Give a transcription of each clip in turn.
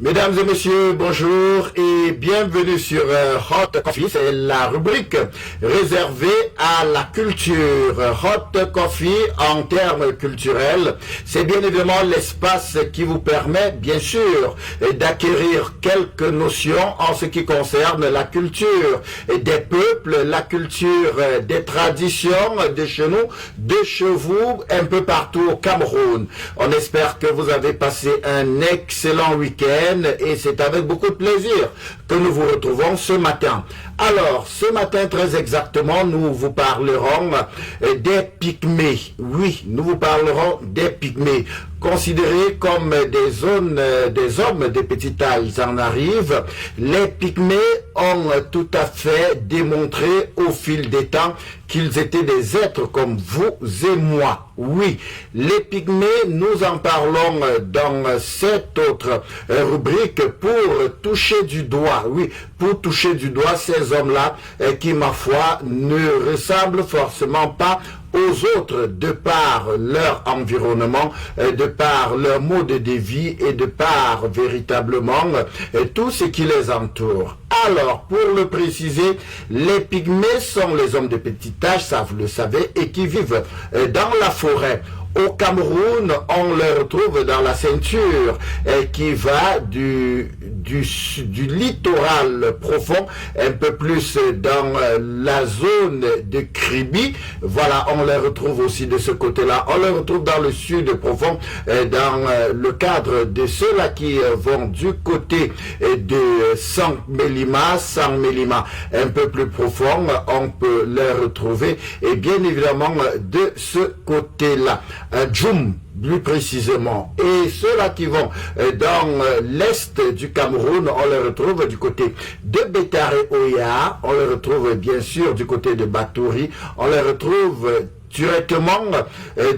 Mesdames et messieurs, bonjour et bienvenue sur Hot Coffee. C'est la rubrique réservée à la culture. Hot Coffee, en termes culturels, c'est bien évidemment l'espace qui vous permet, bien sûr, d'acquérir quelques notions en ce qui concerne la culture des peuples, la culture des traditions de chez nous, de chez vous, un peu partout au Cameroun. On espère que vous avez passé un excellent week-end. Et c'est avec beaucoup de plaisir que nous vous retrouvons ce matin. Alors, ce matin, très exactement, nous vous parlerons des pygmées. Oui, nous vous parlerons des pygmées. Considérés comme des hommes de petite taille, ils en arrivent. Les pygmées ont tout à fait démontré au fil des temps qu'ils étaient des êtres comme vous et moi. Oui, les pygmées, nous en parlons dans cette autre rubrique pour toucher du doigt, oui, pour toucher du doigt ces hommes-là qui, ma foi, ne ressemblent forcément pas aux autres de par leur environnement, de par leur mode de vie et de par véritablement tout ce qui les entoure. Alors, pour le préciser, les pygmées sont les hommes de petite taille, ça vous le savez, et qui vivent dans la forêt. Au Cameroun, on les retrouve dans la ceinture qui va du littoral profond, un peu plus dans la zone de Kribi. Voilà, on les retrouve aussi de ce côté-là. On les retrouve dans le sud profond, dans le cadre de ceux-là qui vont du côté de Sang-Mélima, un peu plus profond, on peut les retrouver, et bien évidemment de ce côté-là. Djoum, plus précisément. Et ceux-là qui vont dans l'est du Cameroun, on les retrouve du côté de Bétaré-Oya, on les retrouve bien sûr du côté de Batouri, on les retrouve directement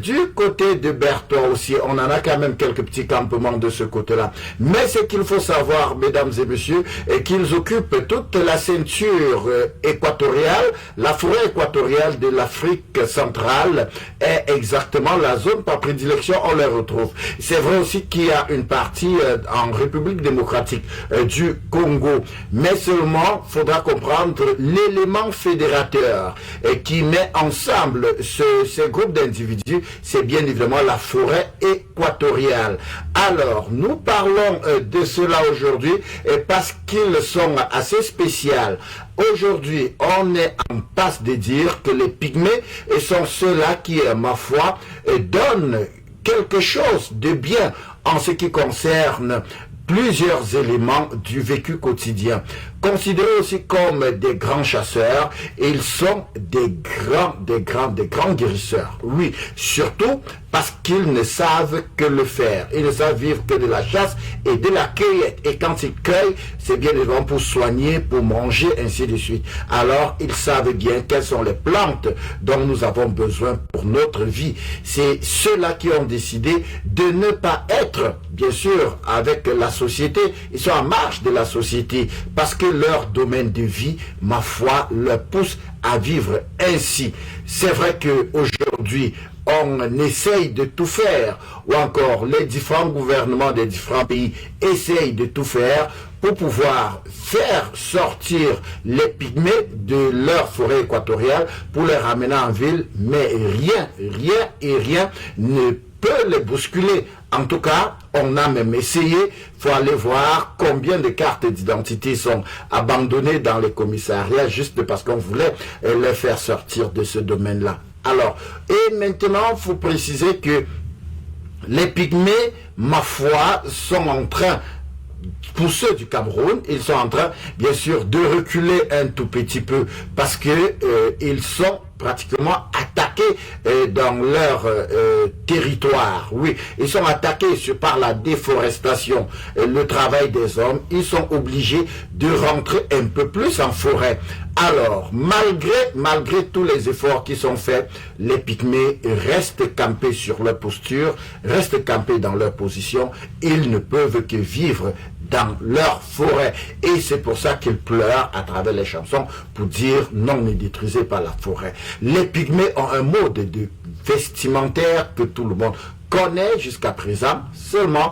du côté de Bertois aussi. On en a quand même quelques petits campements de ce côté-là. Mais ce qu'il faut savoir, mesdames et messieurs, est qu'ils occupent toute la ceinture équatoriale. La forêt équatoriale de l'Afrique centrale est exactement la zone par prédilection, on les retrouve. C'est vrai aussi qu'il y a une partie en République démocratique du Congo. Mais seulement, il faudra comprendre l'élément fédérateur qui met ensemble ces groupes d'individus, c'est bien évidemment la forêt équatoriale. Alors, nous parlons de cela aujourd'hui parce qu'ils sont assez spéciaux. Aujourd'hui, on est en passe de dire que les pygmées sont ceux-là qui, ma foi, donnent quelque chose de bien en ce qui concerne plusieurs éléments du vécu quotidien. Considérés aussi comme des grands chasseurs, ils sont des grands guérisseurs. Oui, surtout parce qu'ils ne savent que le faire. Ils ne savent vivre que de la chasse et de la cueillette. Et quand ils cueillent, c'est bien évidemment pour soigner, pour manger, ainsi de suite. Alors, ils savent bien quelles sont les plantes dont nous avons besoin pour notre vie. C'est ceux-là qui ont décidé de ne pas être, bien sûr, avec la société. Ils sont en marge de la société parce que leur domaine de vie, ma foi, leur pousse à vivre ainsi. C'est vrai qu'aujourd'hui, on essaye de tout faire, ou encore les différents gouvernements des différents pays essayent de tout faire pour pouvoir faire sortir les pygmées de leur forêt équatoriale pour les ramener en ville, mais rien ne peut les bousculer. En tout cas, on a même essayé. Il faut aller voir combien de cartes d'identité sont abandonnées dans les commissariats juste parce qu'on voulait les faire sortir de ce domaine-là. Alors, et maintenant, il faut préciser que les pygmées, ma foi, sont en train, pour ceux du Cameroun, ils sont en train, bien sûr, de reculer un tout petit peu parce que ils sont pratiquement attaqués dans leur territoire. Oui, ils sont attaqués par la déforestation, le travail des hommes. Ils sont obligés de rentrer un peu plus en forêt. Alors, malgré tous les efforts qui sont faits, les pygmées restent campés sur leur posture, restent campés dans leur position. Ils ne peuvent que vivre dans leur forêt. Et c'est pour ça qu'ils pleurent à travers les chansons pour dire non, ne détruisez pas la forêt. Les pygmées ont un mode de vestimentaire que tout le monde connaît jusqu'à présent seulement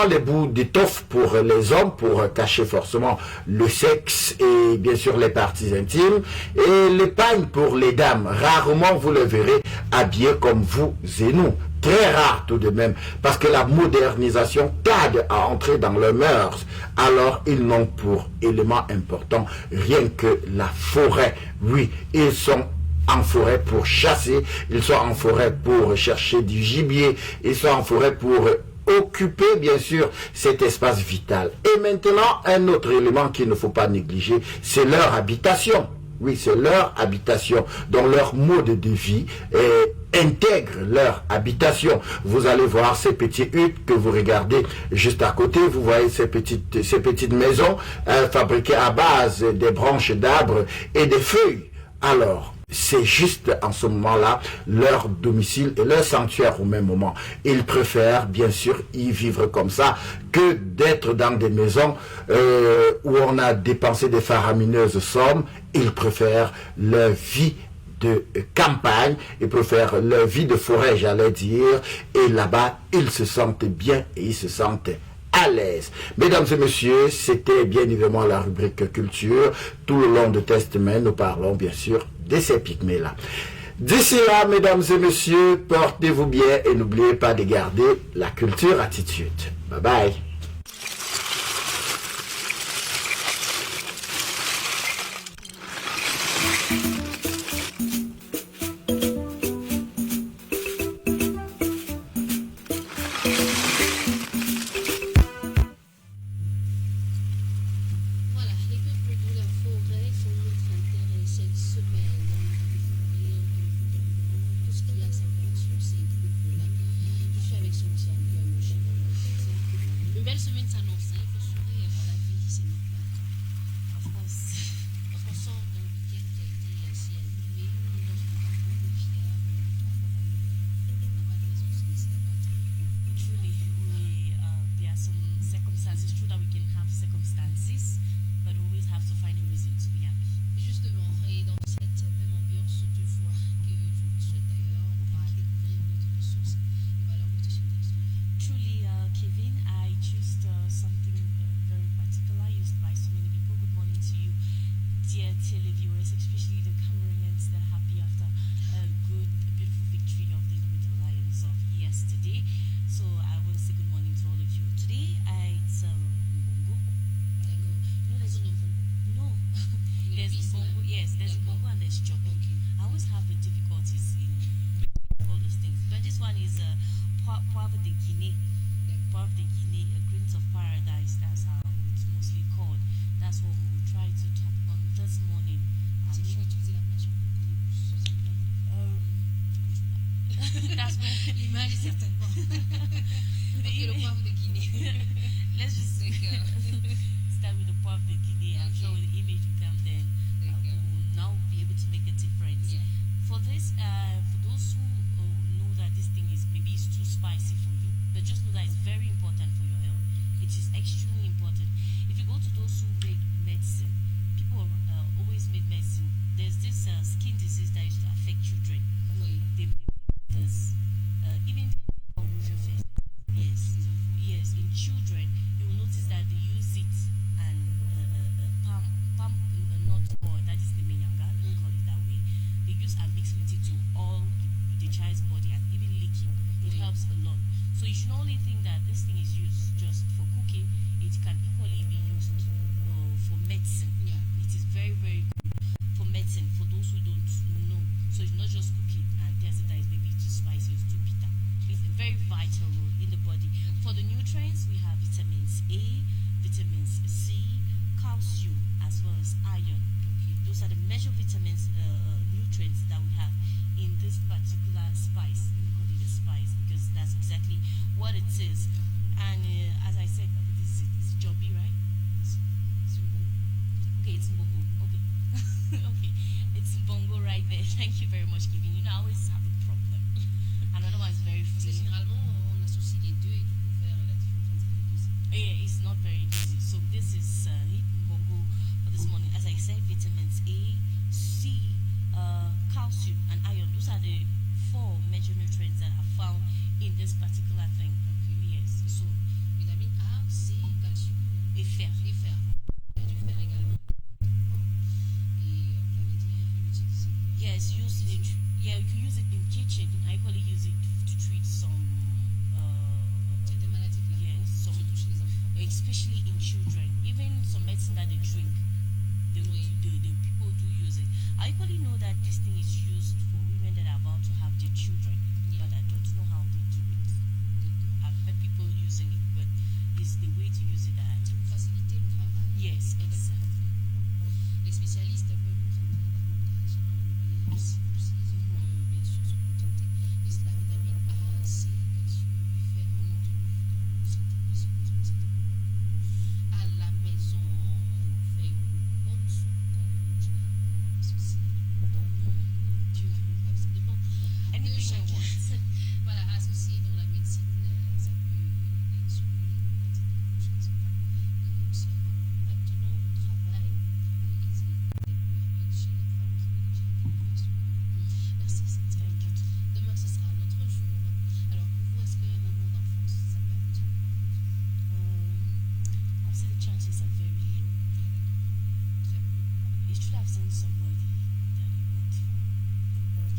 les bouts d'étoffe pour les hommes, pour cacher forcément le sexe et bien sûr les parties intimes, et les pagnes pour les dames. Rarement vous le verrez habillés comme vous et nous. Très rare tout de même, parce que la modernisation tarde à entrer dans leurs mœurs. Alors ils n'ont pour élément important rien que la forêt. Oui, ils sont en forêt pour chasser, ils sont en forêt pour chercher du gibier, ils sont en forêt pour occuper bien sûr cet espace vital. Et maintenant, un autre élément qu'il ne faut pas négliger, c'est leur habitation. Oui, c'est leur habitation, donc leur mode de vie intègre leur habitation. Vous allez voir ces petites huttes que vous regardez juste à côté. Vous voyez ces petites maisons fabriquées à base des branches d'arbres et des feuilles. Alors, c'est juste en ce moment-là leur domicile et leur sanctuaire au même moment. Ils préfèrent bien sûr y vivre comme ça que d'être dans des maisons où on a dépensé des faramineuses sommes. Ils préfèrent leur vie de campagne, ils préfèrent leur vie de forêt, j'allais dire, et là-bas, ils se sentent bien et ils se sentent à l'aise. Mesdames et messieurs, c'était bien évidemment la rubrique culture. Tout le long de Testament, nous parlons bien sûr de ces pygmées-là. D'ici là, mesdames et messieurs, portez-vous bien et n'oubliez pas de garder la culture attitude. Bye bye. L'image est certainement. Okay, le poivre de Guinée. Let's just start with the poivre de Guinée. I'm sure with the image will come then. We'll now be able to make a difference. Yeah. For this, for those who know that this thing is maybe it's too spicy for you, but just know that it's very important for your health. It is extremely important. If you go to those who make medicine, people always make medicine. There's this skin disease that used to affect children. Oui. They make this, even on your face. Yes. In children, you will notice that they use it and palm not oil. That is the menyanga. We call it that way. They use and mix with it to all the child's body and even lick it. It helps a lot. So you should not only think that this thing is used just for cooking. It can equally be used for medicine. Yeah. It is very, very good for medicine for those who don't know. So it's not just cooking and test it that is maybe too spicy or too bitter. It's a very vital role in the body. For the nutrients, we have vitamins A, vitamins C, calcium, as well as iron. Okay, those are the major vitamins, nutrients that we have in this particular spice. We call it a spice because that's exactly what it is. And as I said, this is Joby, right? Okay, it's Bongo. Okay. Okay, it's Bongo right there. Thank you very much, Kevin. You know, I always have a problem. Another one is very Parce que free. généralement, on associe les deux et du coup faire la différence entre les deux. Yeah, it's not very easy. So this is Bongo for this morning. As I said, vitamins A, C, calcium, and iron. Those are the four major nutrients that are found in this especially in children. Even some medicine that they drink, the people do use it. I equally know that this thing is used for women that are about to have their children, but I don't know how they do it. I've heard people using it, but it's the way to use it that I do. Faciliter le travail. Yes, exactly. Les spécialistes peuvent nous en dire davantage, de manière aussi précise. On peut bien sûr se contenter. Et la vitamine A, C, calcium, fer, on en trouve dans cette épice que nous avons certainement à la maison. On fait une bonne soupe qu'on généralement associe à du poivron. Ça dépend de Anything I chacun. want. Voilà, associé dans la médecine, ça peut soigner une quantité de choses. Et aussi avoir un impact dans le travail aisé, peut-être plus rapide chez la femme qui a déjà été façonnée. Merci, Cynthia. Demain, ce sera un autre jour. Alors, pour vous, est-ce qu'un amour d'enfance, ça peut aboutir? I've seen the chances are very low. Très peu. You should have seen somebody that you work for.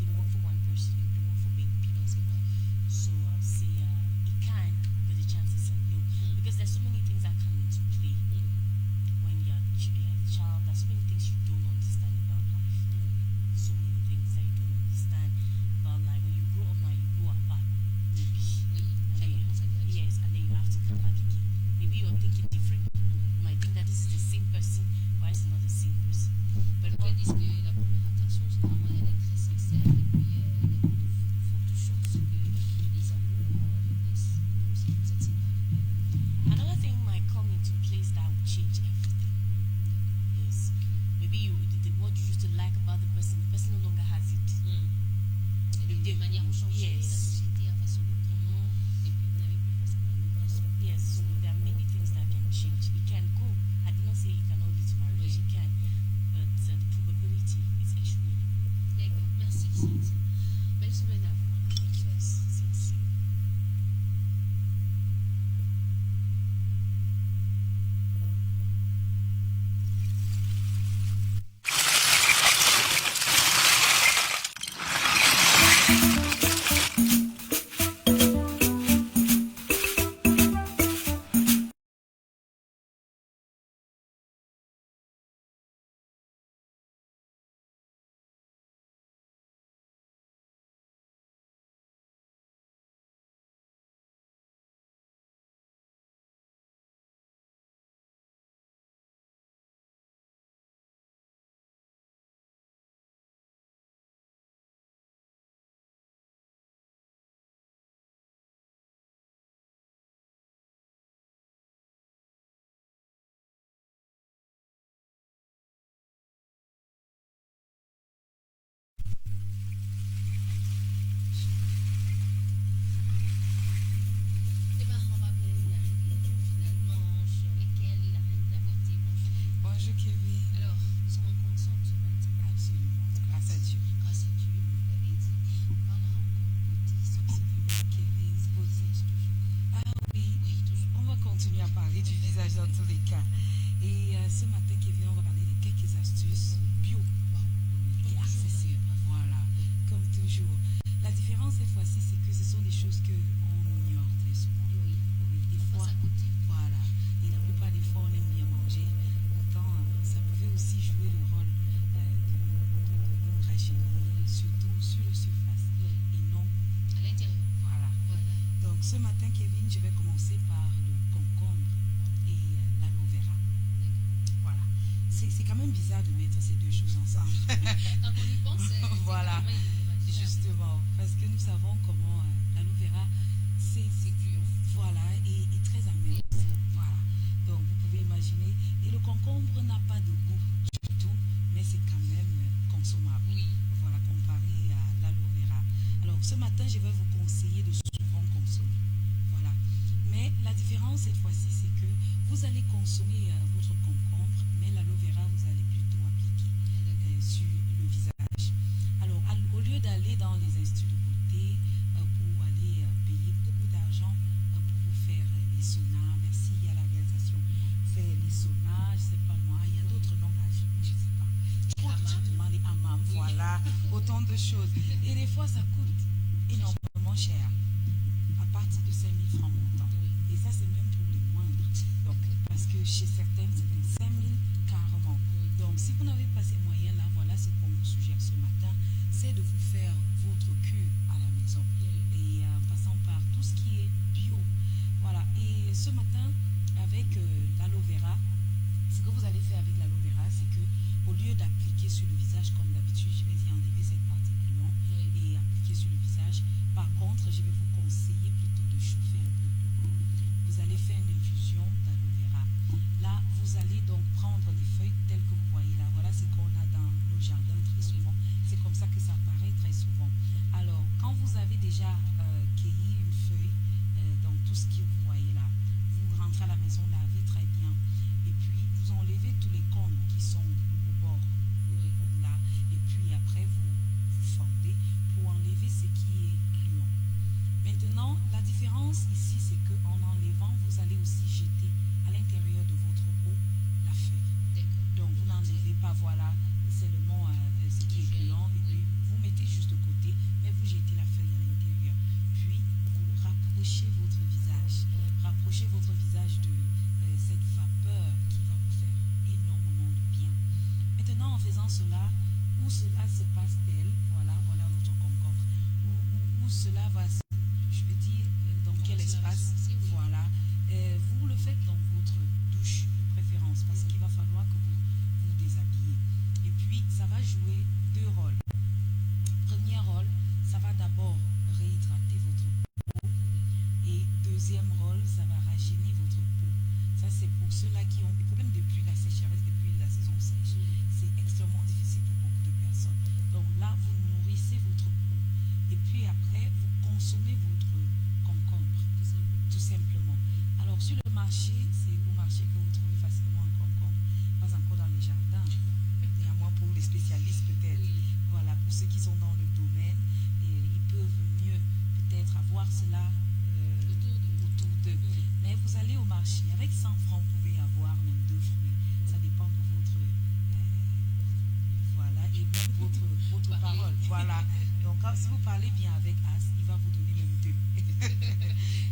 You can work for one person, you can work for many people. C'est vrai. So I'll say it can, but the chances are low. Because there's so many things that come into play when you're a child. There's so many things you don't understand about life. So many things that you don't understand about life. When you grow up now, you grow apart. Maybe. Oui, And ça then commence à dire. yes, and then you have to come back again. Maybe you're thinking different. You might think that this is the same person, but it's not the same person. Parce qu'elles disent que la première attraction, généralement, elle est très sincère. Et puis, il y a de fortes chances que les amours renaissent, même si vous êtes séparés. Another thing might come into place that will change everything. Yes. Maybe what you used to like about the person no longer has it. Et les manières ont changé, la Yes. société a façonné autrement, et puis vous n'avez plus forcément la même façon. Yes, so there are many things that can change. It can go. I did not say it cannot lead to marriage. It can, but the probability is extremely low. D'accord, merci Cynthia. Belle semaine à vous. Yes, yes. Eh bien, on va bien y arriver. Finalement, je suis avec elle, la reine de la beauté. Bonjour. Bonjour Kevin. Alors, nous sommes en ensemble ce matin. Absolument, grâce à Dieu. Grâce à Dieu, vous l'avez dit. Voilà encore beauté. Kevin, beauté. Toujours. Ah oui, Oui, toujours. on va continuer à parler du visage dans tous les cas. Et ce matin, Kevin, on va parler de quelques astuces bio. Comme Et toujours, accessibles. d'ailleurs. Voilà, comme toujours. La différence cette fois-ci, c'est que ce sont des choses qu'on ignore très souvent. Oui, Oui, des on fois, passe à côté. voilà. Et la plupart des fois, on aime bien manger. Pourtant, ça pouvait aussi jouer le rôle de nous rajeunir, surtout sur la surface. Oui, Et non, à l'intérieur. voilà. Voilà. Donc ce matin, Kevin, je vais commencer par le concombre et l'aloe vera. D'accord. Voilà. C'est quand même bizarre de mettre ces deux choses ensemble. Quand on y pense, c'est Voilà. carrément inimaginable. Justement, parce que nous savons comment l'aloe vera, c'est gluant. voilà, et très amer. Voilà. Donc vous pouvez imaginer. Et le concombre n'a pas de goût du tout, mais c'est quand même consommable. Oui. Voilà, comparé à l'aloe vera. Alors ce matin, je vais vous conseiller de souvent consommer. Voilà. Mais la différence cette fois-ci, c'est que vous allez consommer votre concombre, mais l'aloe vera, vous allez plutôt appliquer sur le visage. Alors, au lieu d'aller dans les instituts de beauté pour aller payer beaucoup d'argent pour vous faire les saunas, merci à la réalisation, faire les saunas, je ne sais pas moi, il y a d'autres noms là, je ne sais pas. Je crois que justement les hammams, voilà, autant de choses. Et des fois, ça coûte énormément cher, à partir de 5 000 francs montant. Et ça, c'est même pour les moindres. Donc, parce que chez certaines, c'est 25 000 carrément. Donc, si vous n'avez pas ces moyens-là, voilà ce qu'on vous suggère ce matin, c'est de vous faire votre cure à la maison. Et en passant par tout ce qui est bio. Voilà. Et ce matin, avec l'aloe vera, ce que vous allez faire avec l'aloe vera, c'est que au lieu d'appliquer sur le visage comme d'habitude, je vais y enlever cette partie gluant et appliquer sur le visage. Par contre, je vais vous conseiller plutôt de chauffer un peu de l'eau. Vous allez faire une infusion d'aloe vera. Là, vous allez donc prendre les feuilles telles que vous voyez là. Voilà ce qu'on a dans nos jardins très souvent. C'est comme ça que ça apparaît très souvent. Alors, quand vous avez déjà cueilli une feuille, donc tout ce que vous voyez là, vous rentrez à la maison, lavez très bien. Et puis, vous enlevez tous les cônes qui sont au bord là. Et puis après, vous fondez pour enlever ce qui est gluant. Maintenant, la différence ici, c'est qu'en enlevant, vous allez aussi jeter à l'intérieur de votre eau la feuille. Donc, vous n'enlevez pas, voilà, seulement ce qui est gluant. Et puis, vous mettez juste de côté, mais vous jetez la feuille à l'intérieur. Puis, vous rapprochez votre visage. Rapprochez votre visage de cette vapeur qui va vous faire énormément de bien. Maintenant, en faisant cela, où cela se passe-t-elle? Voilà votre concombre. Où cela va, je veux dire, dans quel espace? Voilà. Vous le faites dans votre douche de préférence, parce qu'il va falloir que vous vous déshabillez. Et puis, ça va jouer deux rôles. Premier rôle, ça va d'abord réhydrater votre peau. Et deuxième rôle, ça va rajeunir votre peau. Ça, c'est pour ceux-là qui ont des problèmes depuis la sécheresse, depuis la saison sèche. C'est extrêmement difficile pour beaucoup de personnes. Donc là, vous nourrissez votre peau. Et puis après, vous consommez votre concombre. Tout simplement. Alors, sur le marché, c'est au marché que vous trouvez facilement un concombre. Pas encore dans les jardins. Néanmoins, pour les spécialistes, peut-être. Voilà, pour ceux qui sont dans le domaine, et ils peuvent mieux peut-être avoir cela autour d'eux. Mais vous allez au marché, avec 100 francs, vous pouvez avoir même 2 fruits. Ça dépend de votre voilà, et même votre parole. Voilà. Donc, si vous parlez bien avec As, il va vous donner même 2.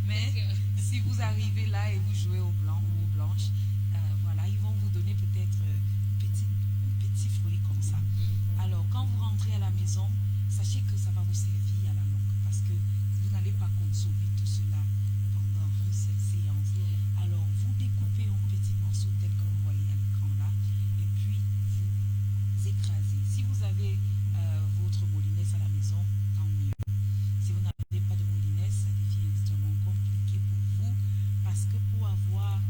Mais si vous arrivez là et vous jouez au blanc ou aux blanches, voilà, ils vont vous donner peut-être un petit fruit comme ça. Alors, quand vous rentrez à la maison, sachez que ça va vous servir à la longue, parce que vous n'allez pas consommer tout cela pendant une seule séance. Alors, vous découpez en petits morceaux tels que vous voyez à l'écran là, et puis vous écrasez. Si vous avez votre moulinette à la maison, tant mieux. Si vous n'avez pas de moulinette, ça devient extrêmement compliqué pour vous, parce que pour avoir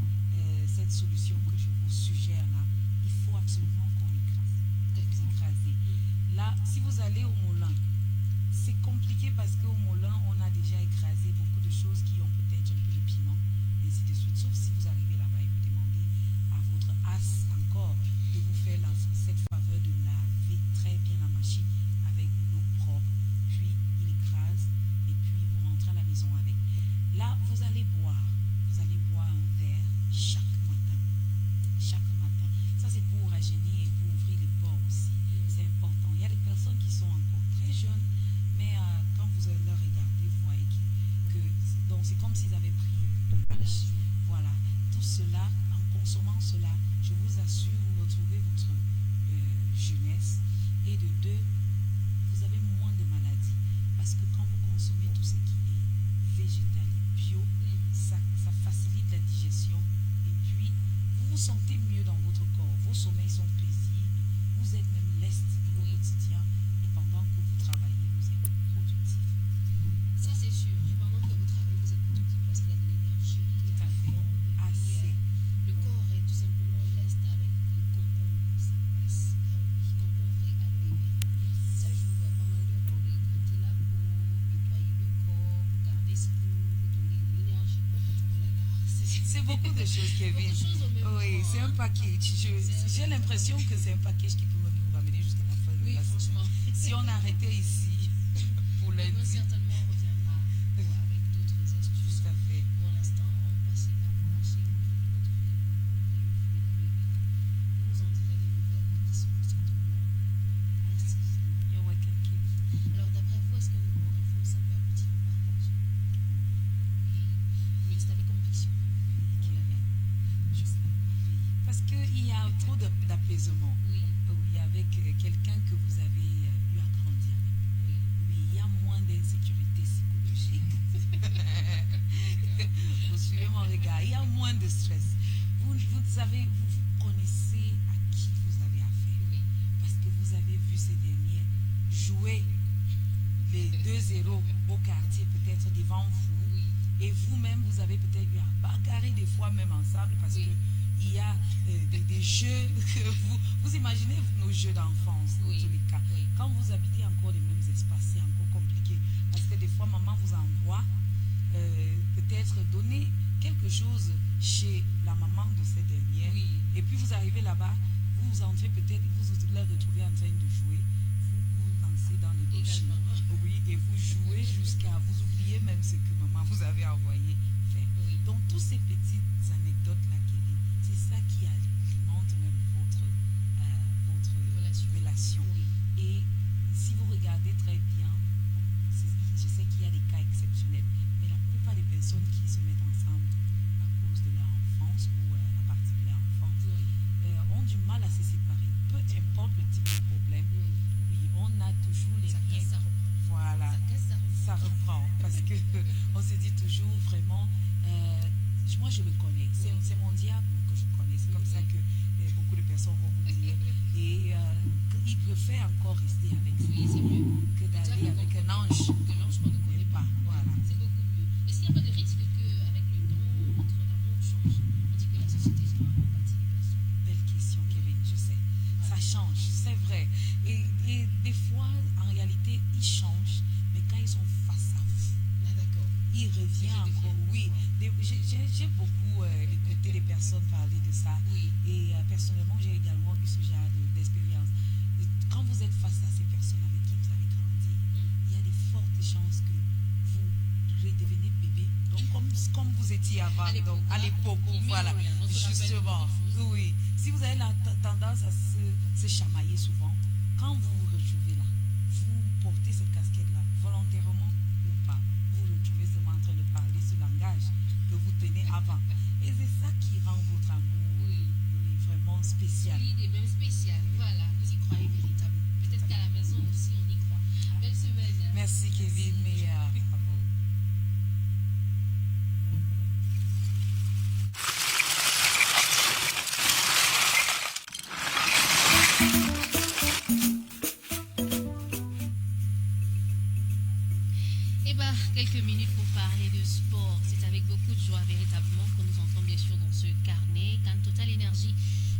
cette solution que je vous suggère là, il faut absolument qu'on écrase. Vous écrasez. Là, si vous allez au moulin, c'est compliqué parce qu'au moulin, on a déjà écrasé beaucoup de choses qui ont peut-être un peu de piment, et ainsi de suite. Sauf si vous arrivez là-bas et vous demandez à votre as encore de vous faire cette faveur de laver très bien la machine avec de l'eau propre, puis il écrase, et puis vous rentrez à la maison avec. Là, vous allez boire. Vous allez boire un verre chaque matin. Chaque matin. Ça, c'est pour rajeunir et pour ouvrir les pores aussi. C'est important. Il y a des personnes qui sont encore très jeunes, mais quand vous allez leur regarder, vous voyez que donc c'est comme s'ils avaient pris de l'âge. Voilà. Tout cela, en consommant cela, je vous assure, vous retrouvez votre jeunesse. Et de deux, vous avez moins de maladies. Parce que quand vous consommez tout ce qui est végétal et bio, ça facilite la digestion. Et puis, vous vous sentez mieux dans votre corps. Vos sommeils sont paisibles. Vous êtes même leste au quotidien. Et pendant que vous travaillez, vous êtes productif. Ça, c'est sûr. Et pendant que vous travaillez, vous êtes productif parce qu'il y a de l'énergie, il y a Tout à la fait. forme, et puis, Assez. le corps est tout simplement leste avec le concombre. Ça passe. Ah oui, concombre et aloe vera. Ça joue pas mal de rôle. Hydrater la peau, nettoyer le corps, vous garder ce pour vous donner de l'énergie. Oh là là. C'est beaucoup de choses, Kevin. Beaucoup de choses au même Oui, temps, c'est un hein. package. J'ai l'impression que c'est un package qui peut nous ramener jusqu'à la fin de Oui, la semaine. franchement. Si on arrêtait ici pour Demain, lundi, certainement, on reviendra avec d'autres astuces. tout à fait. Pour l'instant, passez par le marché, vous prenez votre fruit de concombre et le fruit d'aloe vera. Vous nous en direz des nouvelles qui sont certainement assez finalement. You're welcome, Kevin. Alors, d'après vous, est-ce que le monde en fond, ça peut aboutir au mariage? Oui. Vous le dites avec conviction. Kevin. qu'il y a trop d'apaisement. Oui, Oui, avec quelqu'un que vous avez eu à grandir avec. oui. Oui, il y a moins d'insécurité psychologique. Vous suivez mon regard, il y a moins de stress. Vous connaissez à qui vous avez affaire. Oui. Parce que vous avez vu ces derniers jouer les 2-0 au quartier, peut-être devant vous. Oui. Et vous-même, vous avez peut-être eu à bagarrer des fois même ensemble parce Oui. que il y a des jeux que vous imaginez nos jeux d'enfance dans Oui. tous les cas. Oui. Quand vous habitez encore les mêmes espaces, c'est encore compliqué parce que des fois maman vous envoie peut-être donner quelque chose chez la maman de cette dernière. Oui. Et puis vous arrivez là-bas, vous entrez peut-être, vous les retrouvez en train de jouer, vous lancez dans le dossier. Également. Oui, et vous jouez jusqu'à vous oubliez même ce que maman vous avait envoyé faire. Oui. Donc, toutes ces petites anecdotes-là, c'est ça qui alimente même votre relation. Oui. Et si vous regardez très bien, je sais qu'il y a des cas exceptionnels, mais la plupart des personnes qui se mettent ensemble à cause de leur enfance ou à partir de leur enfance Oui. ont du mal à se séparer. Peu importe le type de problème, Oui. oui, on a toujours les Ça liens. casse, ça reprend. Voilà, Ça casse, ça reprend. ça reprend parce que on se dit toujours vraiment moi je le connais, c'est mon diable que je connais, c'est comme ça que beaucoup de personnes vont vous dire et ils préfèrent encore rester avec Oui, c'est lui mieux. que d'aller Déjà, avec un qu'on- ange que l'ange qu'on ne connaît pas. voilà. C'est beaucoup mieux. Est-ce qu'il n'y a pas de risque qu'avec le temps, notre amour change? On dit que la société généralement bâtit les personnes. Belle question Kevin, je sais, ça change, c'est vrai et des fois en réalité ils changent mais quand ils sont face à vous Ah, d'accord. il revient C'est encore, oui. J'ai beaucoup écouté des personnes parler de ça. Oui. Et personnellement, j'ai également eu ce genre d'expérience. Quand vous êtes face à ces personnes avec qui vous avez grandi, il y a de fortes chances que vous redevenez bébé. Donc, comme vous étiez avant, à l'époque, voilà. Justement, oui. Si vous avez la tendance à se chamailler souvent, quand vous vous retrouvez là, vous portez cette casquette-là volontairement ou pas, vous vous retrouvez seulement en train de parler ce langage que vous tenez avant. Et c'est ça qui rend votre amour Oui. vraiment spécial. Solide et même spécial. Voilà, vous y croyez véritablement. Peut-être qu'à la maison aussi, on y croit. Belle semaine. Merci Kevin, mais bravo. Eh bien, quelques minutes pour parler de sport. C'est avec beaucoup de joie véritablement que nous entrons bien sûr dans ce carnet. Quand Total Energy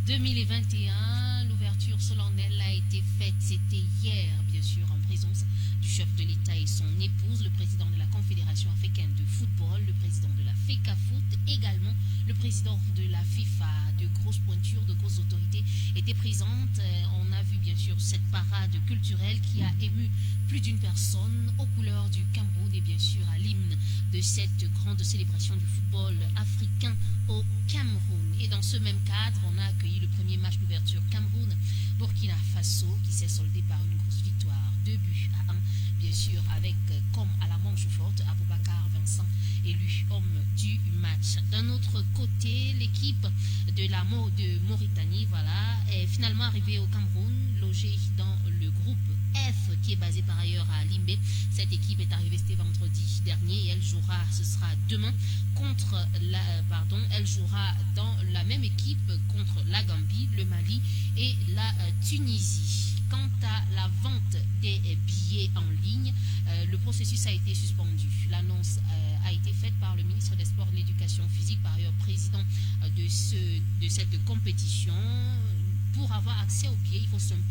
2021, l'ouverture solennelle a été faite. C'était hier, bien sûr, en présence du chef de l'État et son épouse, le président de la Confédération africaine de football, le président de la FECAFOOT, également le président de la FIFA. De grosses pointures, de grosses autorités étaient présentes. On a vu bien sûr cette parade culturelle qui a ému plus d'une personne aux couleurs du Cameroun et bien sûr à l'hymne de cette grande célébration du football africain au Cameroun. Et dans ce même cadre, on a accueilli le premier match d'ouverture Cameroun-Burkina Faso qui s'est soldé par une grosse victoire, 2 buts à 1, bien sûr, avec comme à la manche forte Aboubacar Vincent, élu homme du match. D'un autre côté, l'équipe de Mauritanie, voilà, est finalement arrivée au Cameroun, logée dans le groupe F qui est basé par ailleurs à Limbé. Cette équipe est arrivée ce vendredi dernier et elle jouera, ce sera demain elle jouera dans la même équipe contre la Gambie, le Mali et la Tunisie. Quant à la vente des billets en ligne, le processus a été suspendu. L'annonce a été faite par le ministre des Sports et de l'Éducation physique, par ailleurs président de cette compétition. Pour avoir accès aux billets, il faut simplement